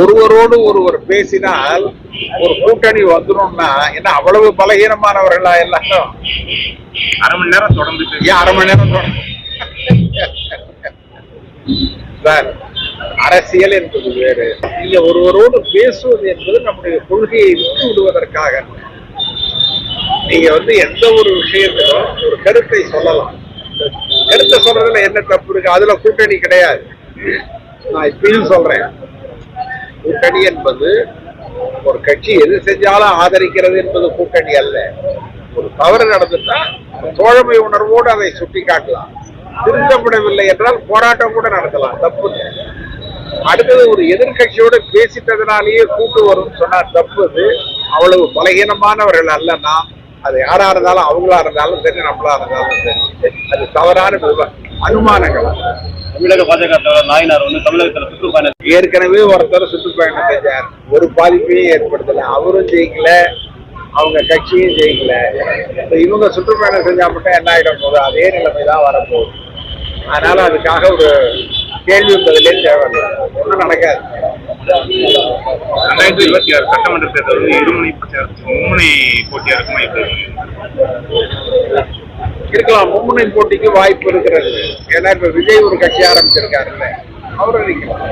ஒருவரோடு ஒருவர் பேசினால் ஒரு கூட்டணி வந்துடும்னா என்ன அவ்வளவு பலகீனமானவர்களா எல்லாரும்? அரை மணி நேரம் தொடர்ந்து ஏன் அரை மணி நேரம் சார்? அரசியல் என்பது வேறு. நீங்க ஒருவரோடு பேசுவது என்பது நம்முடைய கொள்கையை விட்டு விடுவதற்காக. நீங்க எந்த ஒரு விஷயத்திலும் ஒரு கருத்தை சொல்லலாம். கருத்தை சொல்றதுல என்ன தப்பு இருக்கு? அதுல கூட்டணி கிடையாது. நான் இப்பயும் சொல்றேன், கூட்டணி என்பது ஒரு கட்சி எது செஞ்சாலும் ஆதரிக்கிறது என்பது கூட்டணி அல்ல. ஒரு தவறு நடந்துட்டா தோழமை உணர்வோடு அதை சுட்டி காட்டலாம். திருத்தப்படவில்லை என்றால் போராட்டம் கூட நடத்தலாம், தப்பு. அடுத்தது ஒரு எதிர்கட்சியோட பேசிட்டதுனாலேயே கூட்டு வரும் சொன்னா தப்பு. அது அவ்வளவு பலகீனமானவர்கள் அல்ல நாம். அது யாரா இருந்தாலும், அவங்களா இருந்தாலும் சரி, நம்மளா இருந்தாலும் சரி, அது தவறான அனுமானங்கள். தமிழக பாஜக தலைவர் நாயனார் தமிழகத்தில் சுற்றுப்பயணம் ஏற்கனவே ஒருத்தர் சுற்றுப்பயணம் செஞ்சார், ஒரு பாதிப்பையும் ஏற்படுத்தல. அவரும் ஜெயிக்கல, அவங்க கட்சியும் ஜெயிக்கல. இவங்க சுற்றுப்பயணம் செஞ்சா மட்டும் என்ன ஆயிடும் போது அதே நிலைமைதான் வரப்போகுது. அதனால அதுக்காக ஒரு கேள்வி பதிலே தேவையில்லை, ஒன்றும் நடக்காது. 2026 சட்டமன்ற தேர்தல் மும்முனை போட்டியா இருக்கலாம். மும்முனை போட்டிக்கு வாய்ப்பு இருக்கிறது. ஏன்னா இப்ப விஜய் ஒரு கட்சி ஆரம்பிச்சிருக்காருல்ல, அவரும் நிற்கலாம்.